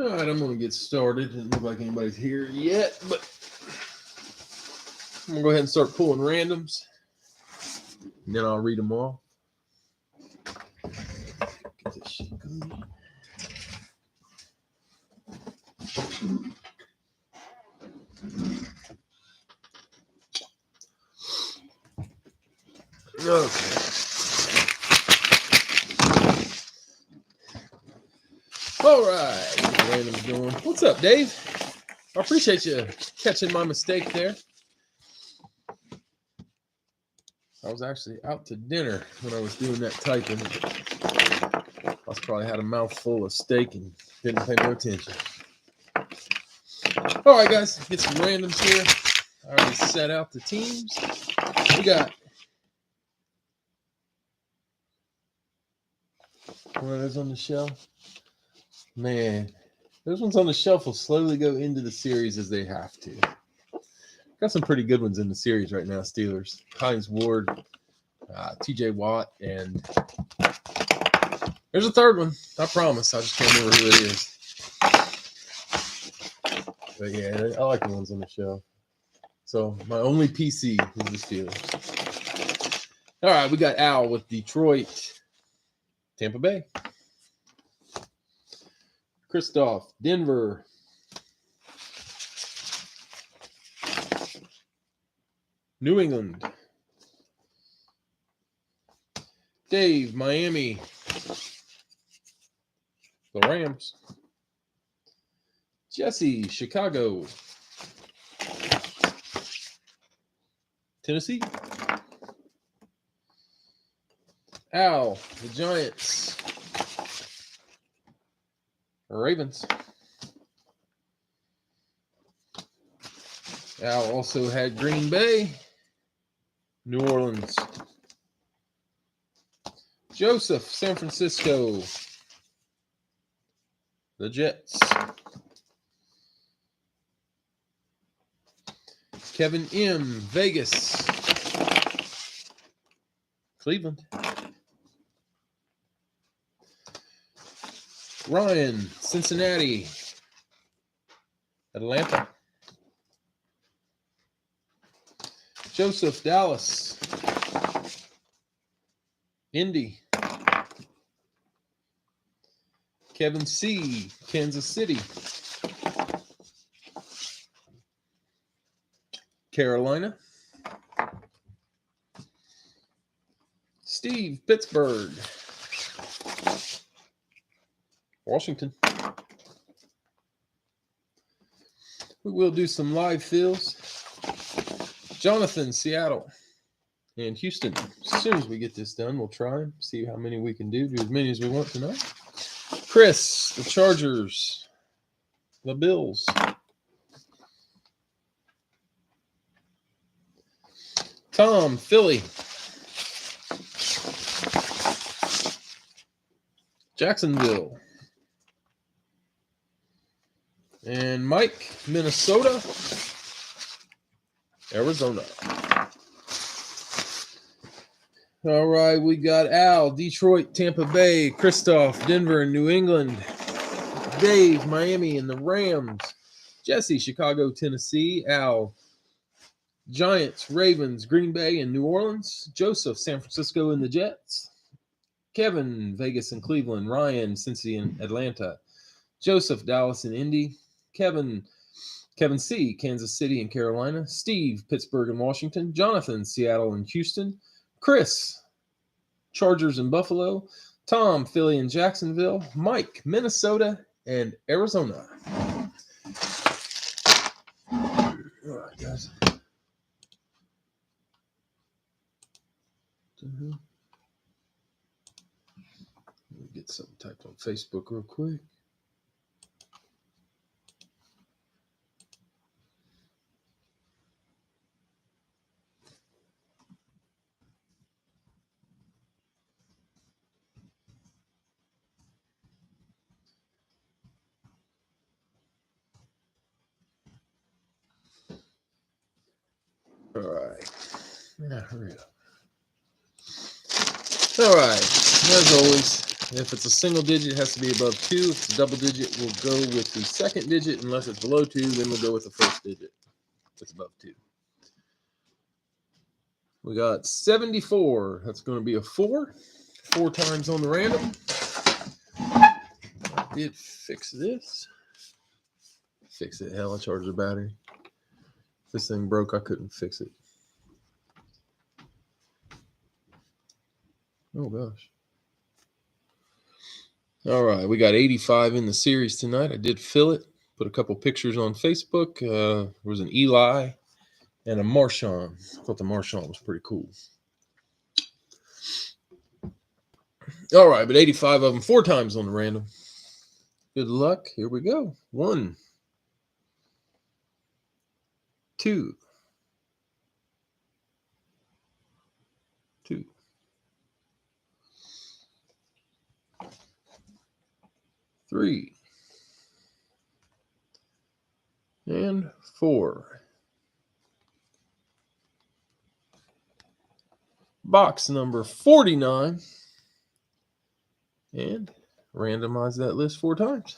All right, I'm going to get started. Doesn't look like anybody's here yet, but I'm going to go ahead and start pulling randoms, and then I'll read them all. Get this shit going. Okay. All right. Random's going. What's up, Dave? I appreciate you catching my mistake there. I was actually out to dinner when I was doing that typing. I was probably had a mouthful of steak and didn't pay no attention. All right, guys, get some randoms here. I already set out the teams. We got one of those on the shelf. Man, those ones on the shelf will slowly go into the series as they have to. Got some pretty good ones in the series right now, Steelers. Hines Ward, TJ Watt, and there's a third one. I promise. I just can't remember who it is. But yeah, I like the ones on the shelf. So my only PC is the Steelers. All right, we got Al with Detroit, Tampa Bay. Christoph, Denver. New England. Dave, Miami. The Rams. Jesse, Chicago. Tennessee. Al, the Giants. Ravens. Al also had Green Bay. New Orleans. Joseph, San Francisco. The Jets. Kevin M, Vegas. Cleveland. Ryan, Cincinnati. Atlanta. Joseph, Dallas. Indy. Kevin C, Kansas City. Carolina. Steve, Pittsburgh. Washington. We will do some live fills. Jonathan, Seattle. And Houston. As soon as we get this done, we'll try and see how many we can do. Do as many as we want tonight. Chris, the Chargers. The Bills. Tom, Philly. Jacksonville. And Mike, Minnesota. Arizona. All right, we got Al, Detroit, Tampa Bay, Christoph, Denver, and New England. Dave, Miami, and the Rams. Jesse, Chicago, Tennessee. Al, Giants, Ravens, Green Bay, and New Orleans. Joseph, San Francisco, and the Jets. Kevin, Vegas, and Cleveland. Ryan, Cincy, and Atlanta. Joseph, Dallas, and Indy. Kevin C, Kansas City, and Carolina. Steve, Pittsburgh, and Washington. Jonathan, Seattle, and Houston. Chris, Chargers, and Buffalo. Tom, Philly, and Jacksonville. Mike, Minnesota, and Arizona. All right, guys. Let me get something typed on Facebook real quick. All right. Yeah, hurry up. All right. As always, If it's a single digit, it has to be above 2. If it's a double digit, we'll go with the second digit. Unless it's below 2, then we'll go with the first digit. If it's above 2. We got 74. That's going to be a 4. 4 times on the random. I did fix this. Fix it. Hell, I charged the battery. If this thing broke, I couldn't fix it. Oh, gosh. All right, we got 85 in the series tonight. I did fill it. Put a couple pictures on Facebook. There was an Eli and a Marshawn. I thought the Marshawn was pretty cool. All right, but 85 of them, 4 times on the random. Good luck. Here we go. 1, 2, 2, 3, and 4. Box number 49. And randomize that list 4 times.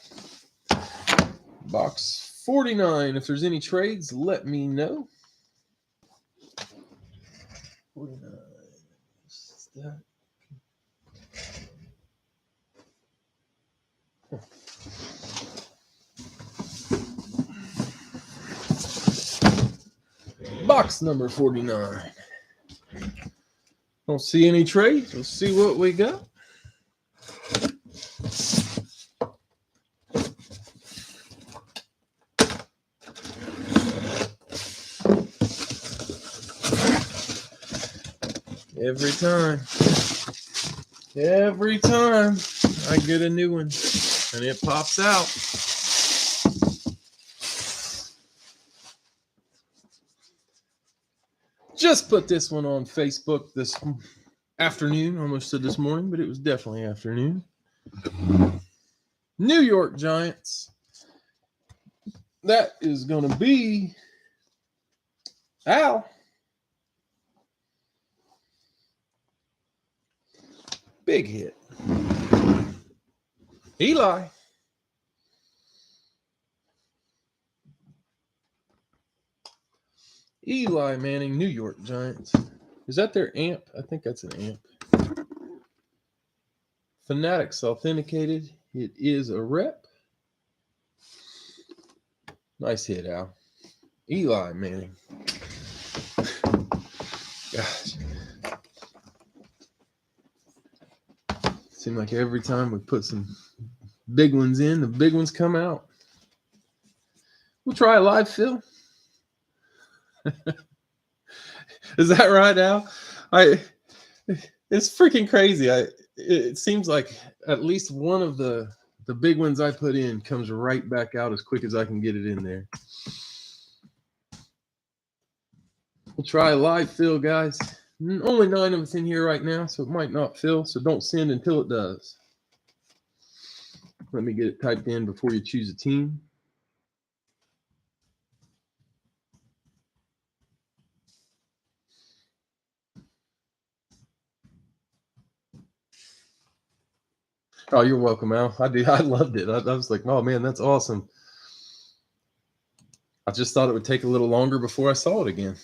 Box 49. If there's any trades, let me know. 49. What's that? Box number 49. Don't see any trades. Let's see what we got. Every time I get a new one and it pops out. Just put this one on Facebook this afternoon. Almost said this morning, but it was definitely afternoon. New York Giants. That is going to be Al. Big hit. Eli. Eli Manning, New York Giants. Is that their amp? I think that's an amp. Fanatics Authenticated. It is a rep. Nice hit, Al. Eli Manning. Gosh. Seems like every time we put some big ones in, the big ones come out. We'll try a live fill. Is that right, Al? It's freaking crazy. It seems like at least one of the big ones I put in comes right back out as quick as I can get it in there. We'll try a live fill, guys. Only 9 of us in here right now, so it might not fill. So don't send until it does. Let me get it typed in before you choose a team. Oh, you're welcome, Al. I loved it. I was like, oh man, that's awesome. I just thought it would take a little longer before I saw it again.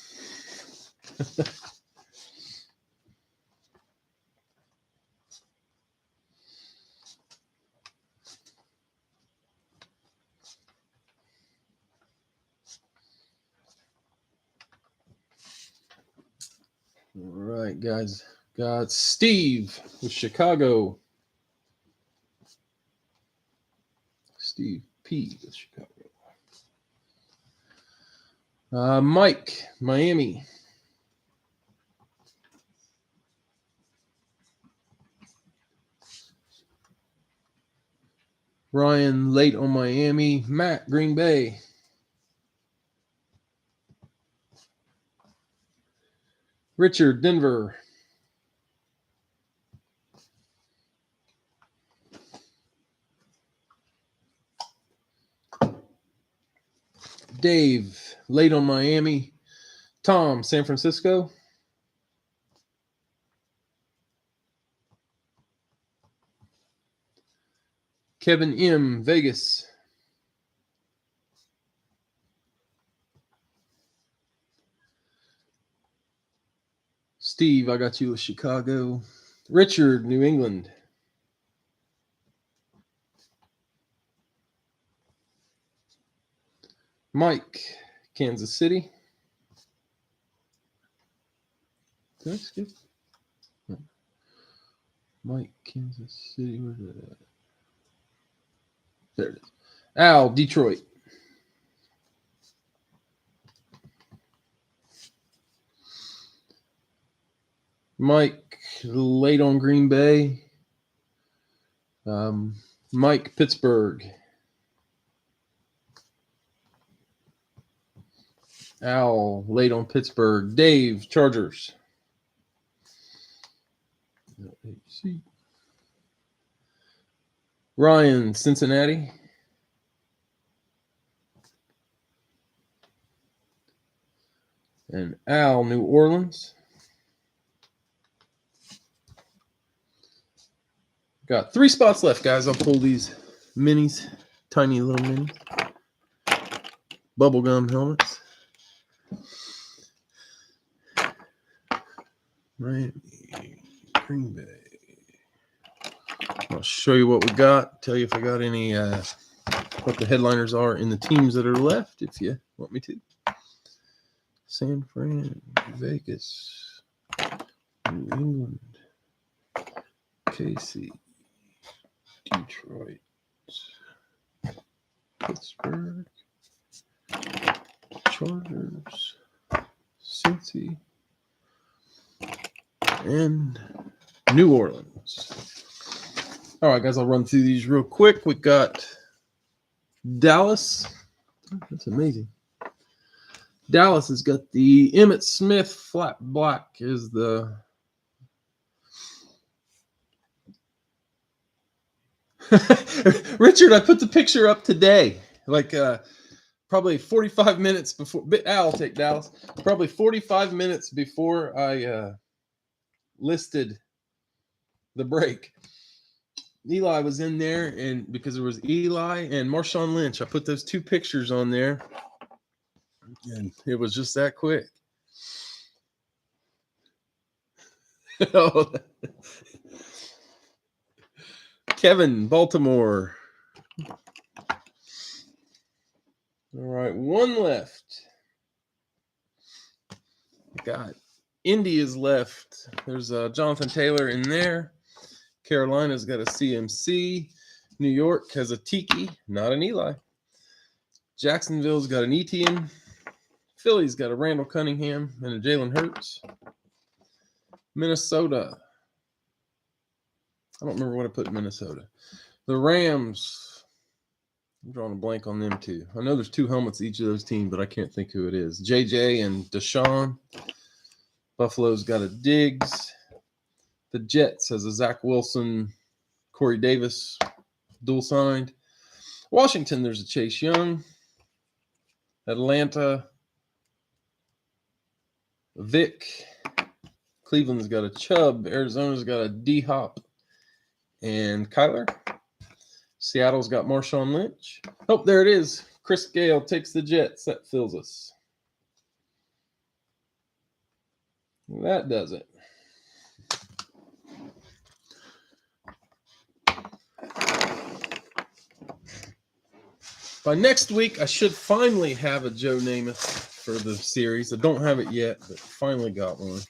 All right, guys. Got Steve with Chicago. Steve P with Chicago. Mike, Miami. Ryan, late on Miami. Matt, Green Bay. Richard, Denver. Dave, late on Miami. Tom, San Francisco. Kevin M., Vegas. Steve, I got you with Chicago. Richard, New England. Mike, Kansas City. Did I skip? No. Mike, Kansas City. Where's that at? There it is. Al, Detroit. Mike, late on Green Bay. Mike, Pittsburgh. Al, late on Pittsburgh. Dave, Chargers. Ryan, Cincinnati. And Al, New Orleans. Got 3 spots left, guys. I'll pull these minis, tiny little minis. Bubblegum helmets. Miami, Green Bay. I'll show you what we got. Tell you if I got any, what the headliners are in the teams that are left, if you want me to. San Fran, Vegas, New England, KC, Detroit, Pittsburgh, Chargers, Cincy, and New Orleans. All right, guys, I'll run through these real quick. We got Dallas. That's amazing. Dallas has got the Emmitt Smith flat black is the Richard, I put the picture up today, like probably 45 minutes before. I'll take Dallas. Probably 45 minutes before I listed the break. Eli was in there, and because there was Eli and Marshawn Lynch, I put those 2 pictures on there, and it was just that quick. Kevin, Baltimore. All right, 1 left. Got Indy is left. There's Jonathan Taylor in there. Carolina's got a CMC. New York has a Tiki, not an Eli. Jacksonville's got an Etienne. Philly's got a Randall Cunningham and a Jalen Hurts. Minnesota. I don't remember what I put in Minnesota. The Rams. I'm drawing a blank on them too. I know there's 2 helmets each of those teams, but I can't think who it is. JJ and Deshaun. Buffalo's got a Diggs. The Jets has a Zach Wilson, Corey Davis, dual signed. Washington, there's a Chase Young. Atlanta, Vic. Cleveland's got a Chubb. Arizona's got a D-Hop and Kyler. Seattle's got Marshawn Lynch. Oh, there it is. Chris Gale takes the Jets. That fills us. That does it. By next week, I should finally have a Joe Namath for the series. I don't have it yet, but finally got one.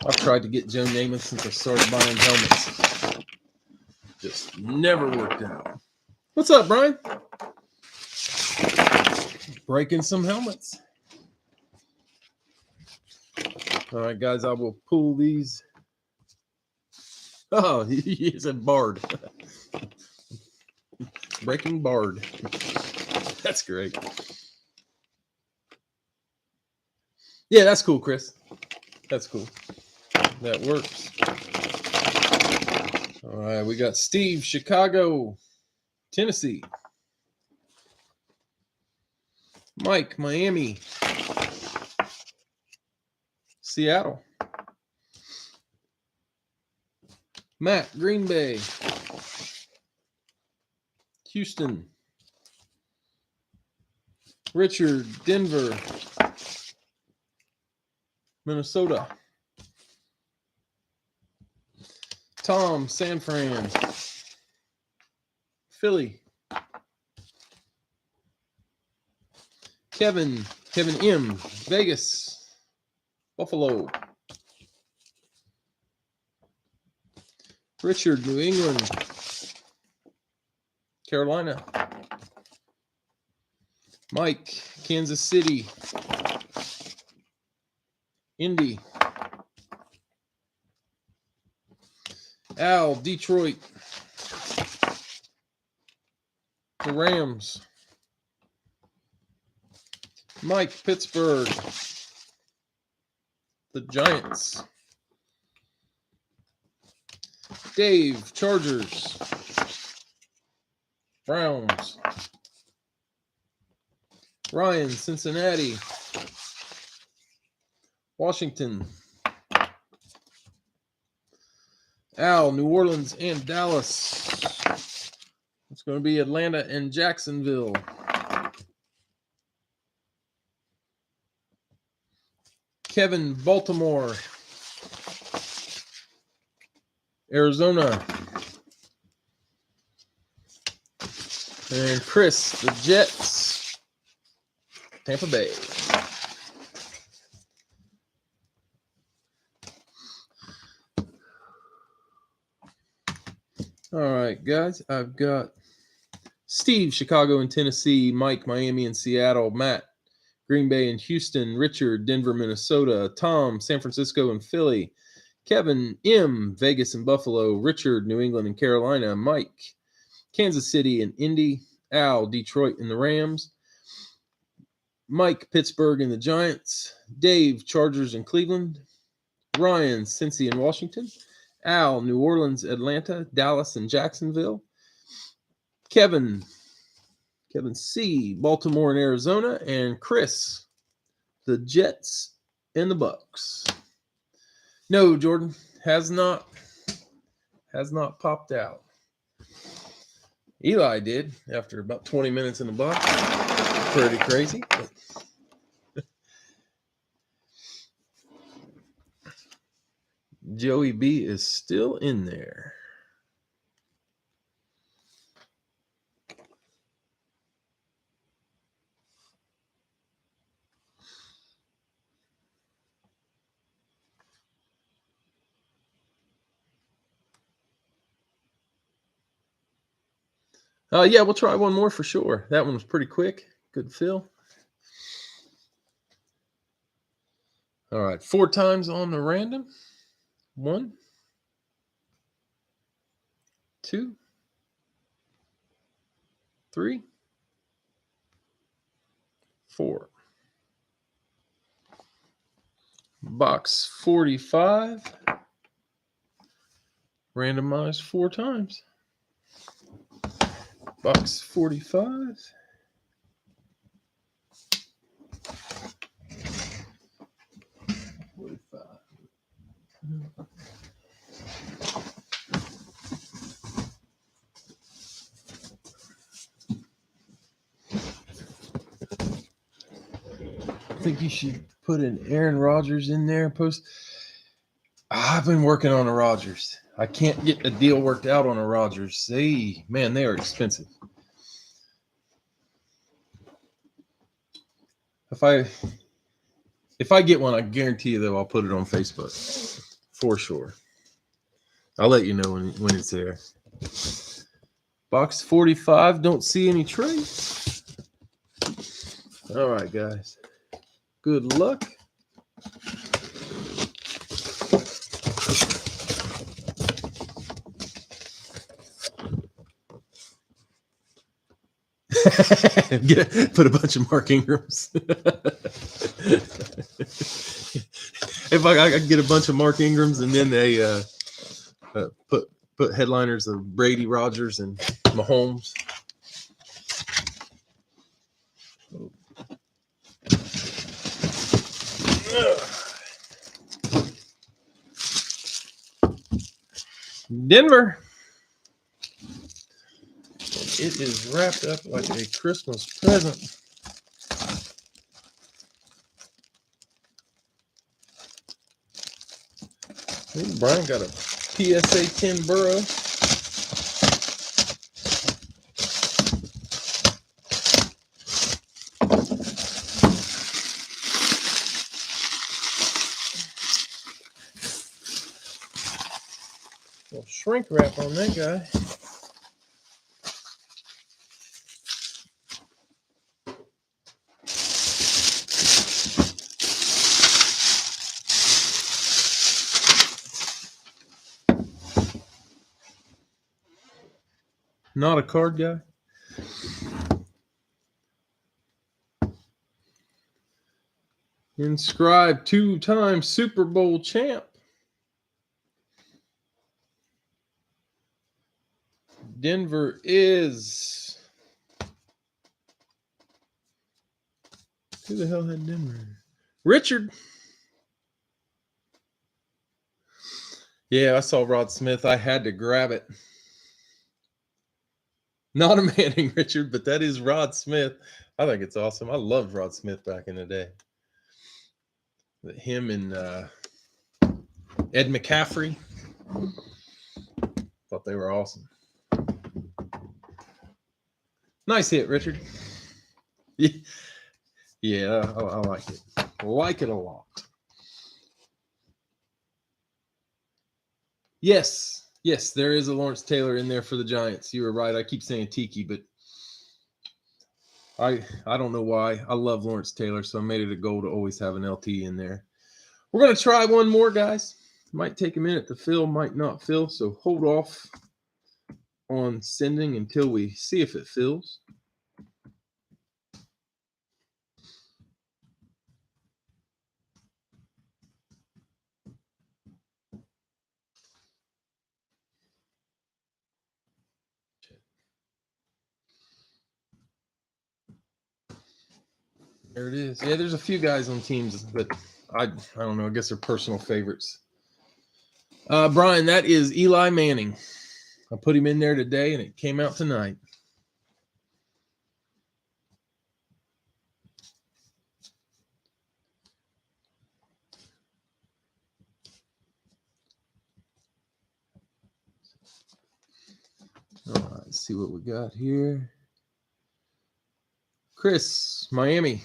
I've tried to get Joe Namath since I started buying helmets. Just never worked out. What's up, Brian? Breaking some helmets. All right, guys, I will pull these. Oh, he's a Bard. Breaking Bard. That's great. Yeah, that's cool, Chris. That's cool. That works. All right, we got Steve, Chicago, Tennessee. Mike, Miami. Seattle. Matt, Green Bay. Houston. Richard, Denver. Minnesota. Tom, San Fran. Philly. Kevin M, Vegas. Buffalo. Richard, New England. Carolina. Mike, Kansas City. Indy. Al, Detroit. The Rams. Mike, Pittsburgh. The Giants. Dave, Chargers. Browns. Ryan, Cincinnati. Washington. Al, New Orleans and Dallas. It's going to be Atlanta and Jacksonville. Kevin, Baltimore. Arizona. And Chris, the Jets. Tampa Bay. All right, guys. I've got Steve, Chicago and Tennessee. Mike, Miami and Seattle. Matt, Green Bay and Houston. Richard, Denver, Minnesota. Tom, San Francisco and Philly. Kevin M, Vegas and Buffalo. Richard, New England and Carolina. Mike, Kansas City and Indy. Al, Detroit and the Rams. Mike, Pittsburgh and the Giants. Dave, Chargers and Cleveland. Ryan, Cincy and Washington. Al, New Orleans, Atlanta, Dallas and Jacksonville. Kevin C, Baltimore and Arizona. And Chris, the Jets and the Bucks. No, Jordan, has not popped out. Eli did after about 20 minutes in the box. Pretty crazy. But Joey B is still in there. Yeah, we'll try one more for sure. That one was pretty quick. Good fill. All right, 4 times on the random. 1, 2, 3, 4. Box 45. Randomized 4 times. Box 45. I think you should put an Aaron Rodgers in there. Post. I've been working on a Rodgers. I can't get a deal worked out on a Rodgers. They are expensive. If I get one, I guarantee you though I'll put it on Facebook for sure. I'll let you know when it's there. Box 45. Don't see any trades. All right, guys. Good luck. Put a bunch of Mark Ingrams. If I could get a bunch of Mark Ingrams and then they put headliners of Brady, Rodgers, and Mahomes. Denver. It is wrapped up like a Christmas present. I think Brian got a PSA 10 Burrow. Little shrink wrap on that guy. Not a card guy. Inscribed 2-time Super Bowl champ. Denver is. Who the hell had Denver? Richard. Yeah, I saw Rod Smith. I had to grab it. Not a Manning, Richard, but that is Rod Smith. I think it's awesome. I loved Rod Smith back in the day. Him and Ed McCaffrey. Thought they were awesome. Nice hit, Richard. Yeah, I like it. Like it a lot. Yes, there is a Lawrence Taylor in there for the Giants. You were right. I keep saying Tiki, but I don't know why. I love Lawrence Taylor, so I made it a goal to always have an LT in there. We're going to try one more, guys. Might take a minute to fill, might not fill, so hold off on sending until we see if it fills. There it is. Yeah, there's a few guys on teams, but I don't know. I guess they're personal favorites. Brian, that is Eli Manning. I put him in there today, and it came out tonight. All right, let's see what we got here. Chris, Miami.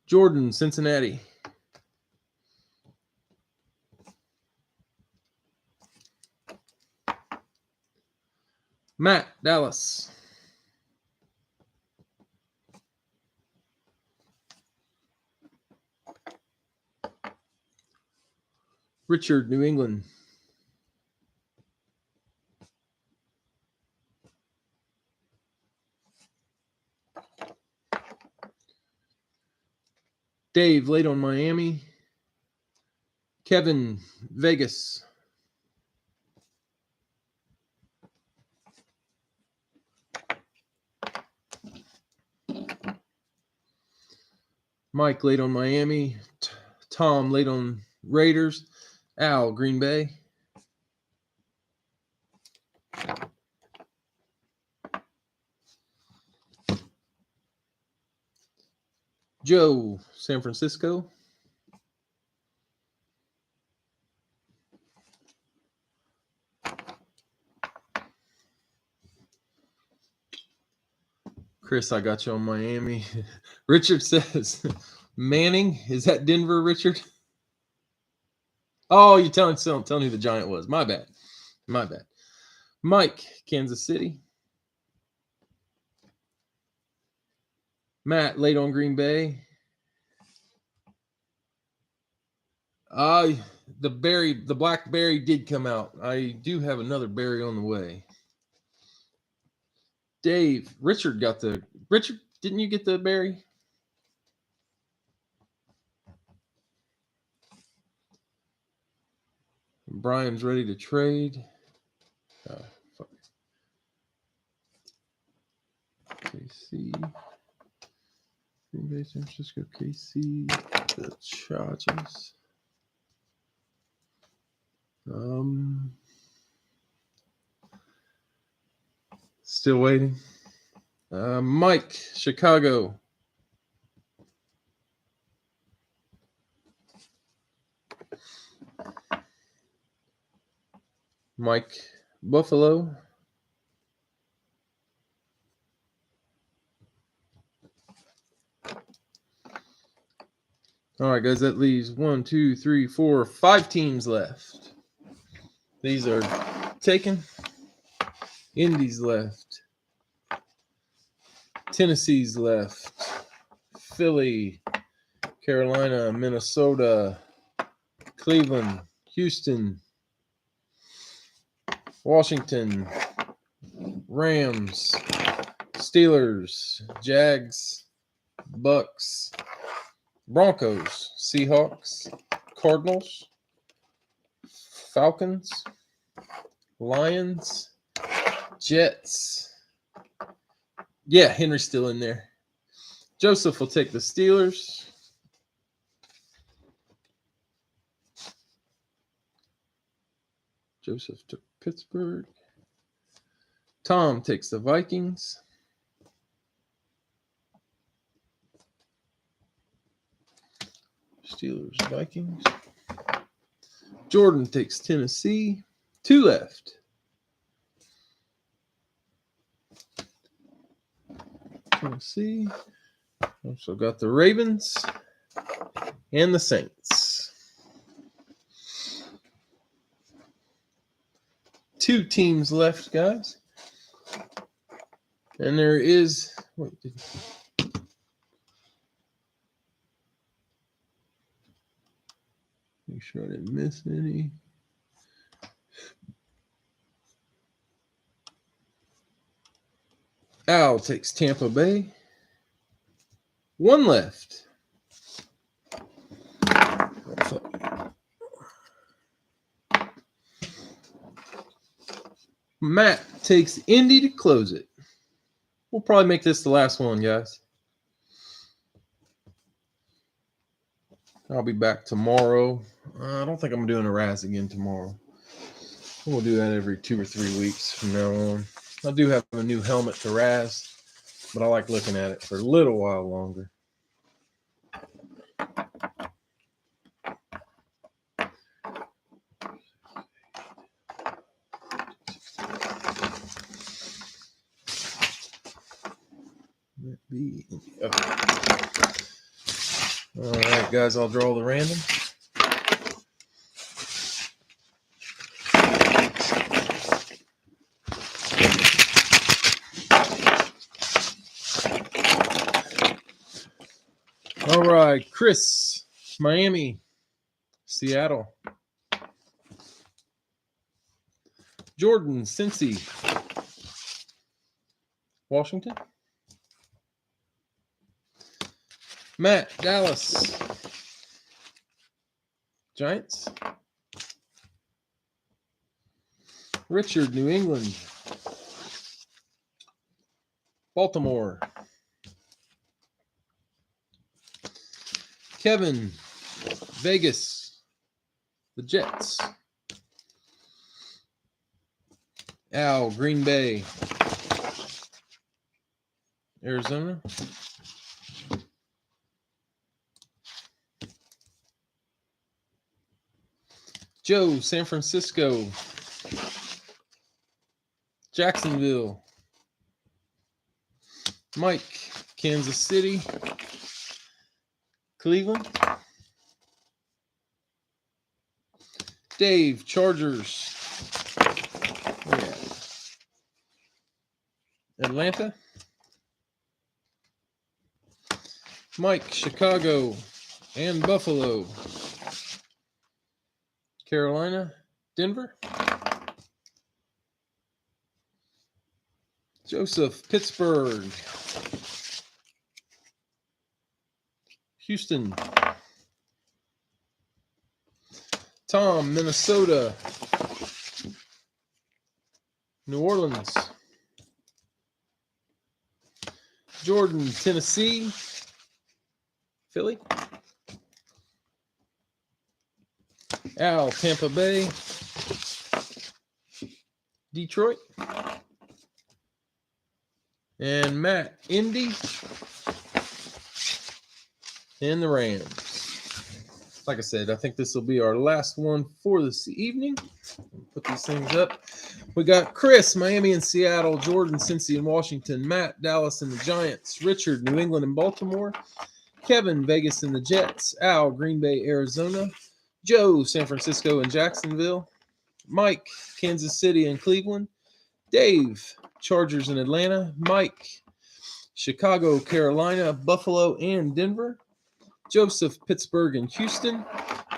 Jordan, Cincinnati. Matt, Dallas. Richard, New England. Dave, late on Miami. Kevin, Vegas. Mike, late on Miami. Tom, late on Raiders. Al, Green Bay. Joe, San Francisco. Chris, I got you on Miami. Richard says, Manning, is that Denver, Richard? Oh, you're telling who the Giant was. My bad. Mike, Kansas City. Matt, late on Green Bay. The blackberry did come out. I do have another berry on the way. Dave, Richard, didn't you get the berry? Brian's ready to trade. KC. Bay, San Francisco, KC, the Chargers. Still waiting. Mike, Chicago. Mike, Buffalo. All right, guys, that leaves 1, 2, 3, 4, 5 teams left. These are taken. Indy's left. Tennessee's left. Philly, Carolina, Minnesota, Cleveland, Houston, Washington, Rams, Steelers, Jags, Bucks, Broncos, Seahawks, Cardinals, Falcons, Lions, Jets. Yeah, Henry's still in there. Joseph will take the Steelers. Joseph took Pittsburgh. Tom takes the Vikings. Steelers, Vikings. Jordan takes Tennessee. 2 left. Tennessee. Also got the Ravens and the Saints. 2 teams left, guys. And there is... Wait, make sure I didn't miss any. Al takes Tampa Bay. 1 left. Matt takes Indy to close it. We'll probably make this the last one, guys. I'll be back tomorrow. I don't think I'm doing a Raz again tomorrow. We'll do that every 2 or 3 weeks from now on. I do have a new helmet to Raz, but I like looking at it for a little while longer. All right, guys, I'll draw the random. All right, Chris, Miami, Seattle. Jordan, Cincy, Washington. Matt, Dallas, Giants. Richard, New England, Baltimore. Kevin, Vegas, the Jets. Al, Green Bay, Arizona. Joe, San Francisco, Jacksonville. Mike, Kansas City, Cleveland. Dave, Chargers. Yeah. Atlanta. Mike, Chicago and Buffalo. Carolina, Denver. Joseph, Pittsburgh. Houston. Tom, Minnesota. New Orleans. Jordan, Tennessee. Philly. Al, Tampa Bay. Detroit. And Matt, Indy. And the Rams. Like I said, I think this will be our last one for this evening. Put these things up. We got Chris, Miami and Seattle, Jordan, Cincy and Washington, Matt, Dallas and the Giants, Richard, New England and Baltimore, Kevin, Vegas and the Jets, Al, Green Bay, Arizona, Joe, San Francisco and Jacksonville, Mike, Kansas City and Cleveland, Dave, Chargers and Atlanta, Mike, Chicago, Carolina, Buffalo and Denver, Joseph, Pittsburgh and Houston,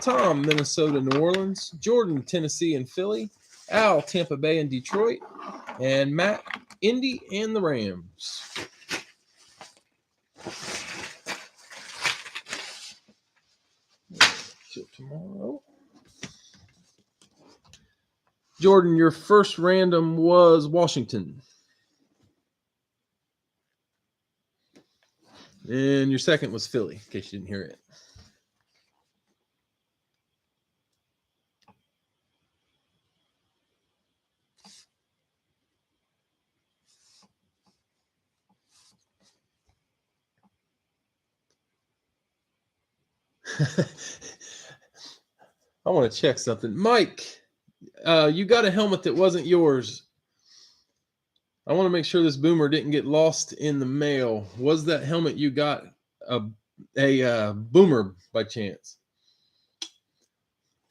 Tom, Minnesota, New Orleans, Jordan, Tennessee and Philly, Al, Tampa Bay and Detroit, and Matt, Indy and the Rams. Till tomorrow. Jordan, your first random was Washington. And your second was Philly, in case you didn't hear it. I want to check something. Mike, you got a helmet that wasn't yours. I want to make sure this boomer didn't get lost in the mail. Was that helmet you got a boomer by chance?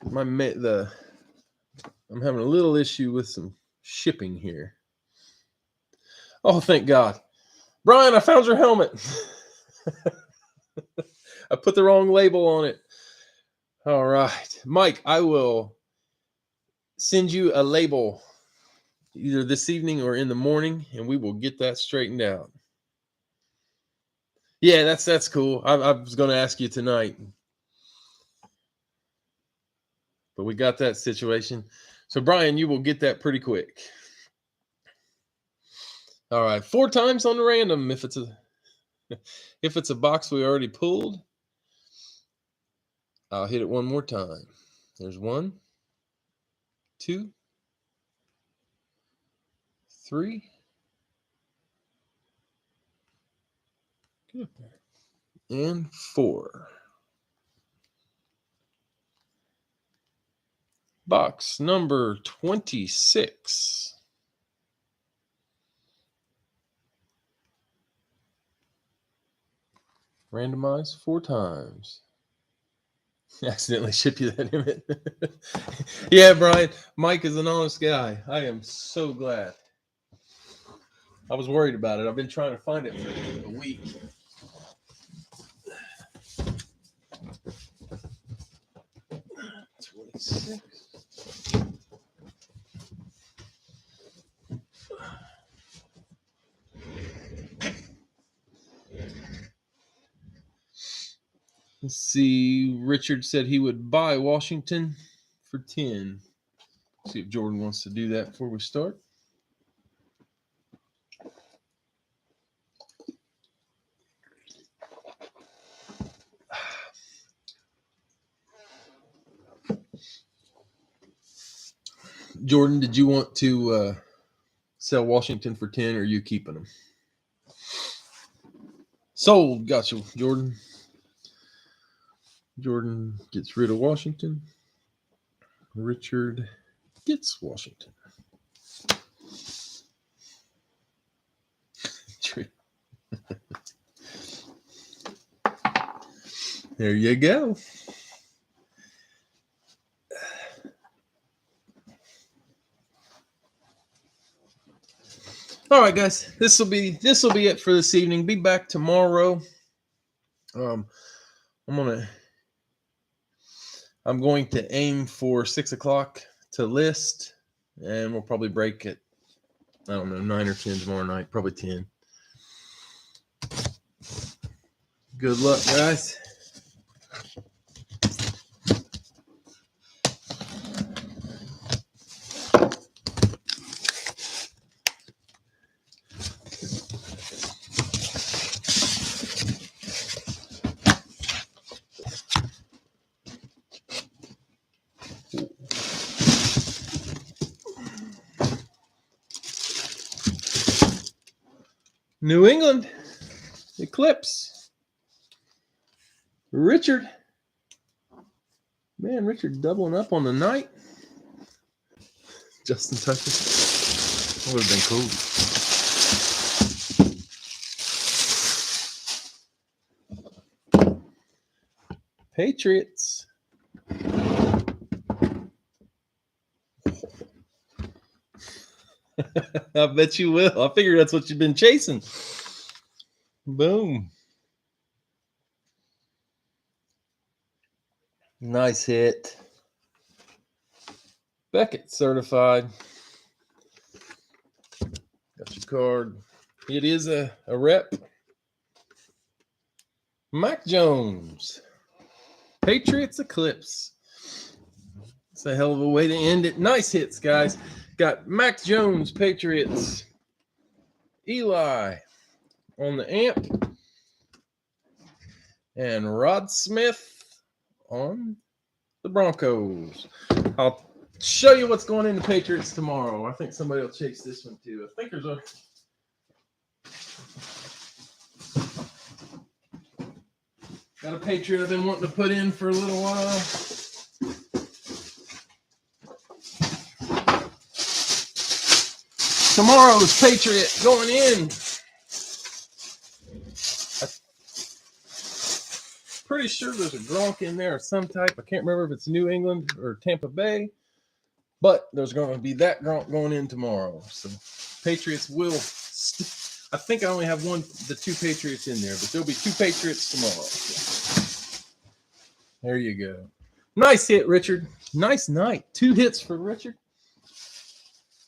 I'm having a little issue with some shipping here. Oh, thank God. Brian, I found your helmet. I put the wrong label on it. All right. Mike, I will send you a label either this evening or in the morning, and we will get that straightened out. Yeah, that's cool. I was going to ask you tonight, but we got that situation. So, Brian, you will get that pretty quick. All right, 4 times on the random if it's a box we already pulled. I'll hit it one more time. There's 1, 2, 3. Good. And 4. Box number 26. Randomize 4 times. Accidentally ship you that image. Yeah, Brian. Mike is an honest guy. I am so glad. I was worried about it. I've been trying to find it for a week. $26. Let's see. Richard said he would buy Washington for 10. See if Jordan wants to do that before we start. Jordan, did you want to sell Washington for 10, or are you keeping them? Sold. Got you, Jordan. Jordan gets rid of Washington. Richard gets Washington. There you go. All right, guys. This will be it for this evening. Be back tomorrow. I'm going to aim for 6 o'clock to list, and we'll probably break at, I don't know, 9 or 10 tomorrow night, probably 10. Good luck, guys. New England Eclipse. Richard. Man, Richard doubling up on the night. Justin Tucker. That would have been cool. Patriots. I bet you will. I figure that's what you've been chasing. Boom. Nice hit. Beckett certified. Got your card. It is a rep. Mac Jones. Patriots Eclipse. It's a hell of a way to end it. Nice hits, guys. Got Mac Jones, Patriots. Eli on the amp. And Rod Smith on the Broncos. I'll show you what's going in the Patriots tomorrow. I think somebody will chase this one too. I think there's a... Got a Patriot I've been wanting to put in for a little while. Tomorrow's Patriot going in. I'm pretty sure there's a Gronk in there of some type. I can't remember if it's New England or Tampa Bay. But there's going to be that Gronk going in tomorrow. So Patriots will... I think I only have the two Patriots in there, but there'll be two Patriots tomorrow. So there you go. Nice hit, Richard. Nice night. 2 hits for Richard.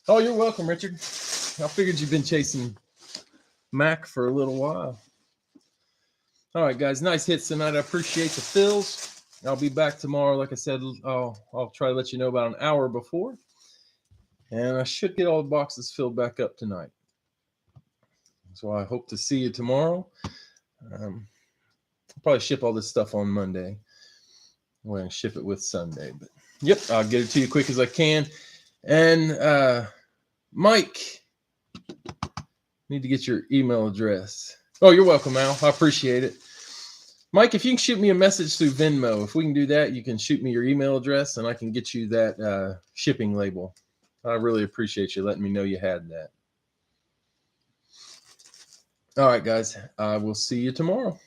Oh, you're welcome, Richard. I figured you've been chasing Mac for a little while. All right, guys. Nice hits tonight. I appreciate the fills. I'll be back tomorrow. Like I said, I'll try to let you know about an hour before. And I should get all the boxes filled back up tonight. So I hope to see you tomorrow. I'll probably ship all this stuff on Monday. I'm going to ship it with Sunday. But yep, I'll get it to you quick as I can. And Mike, need to get your email address. Oh, you're welcome, Al. I appreciate it. Mike, if you can shoot me a message through Venmo, if we can do that, you can shoot me your email address and I can get you that shipping label. I really appreciate you letting me know you had that. All right, guys. I will see you tomorrow.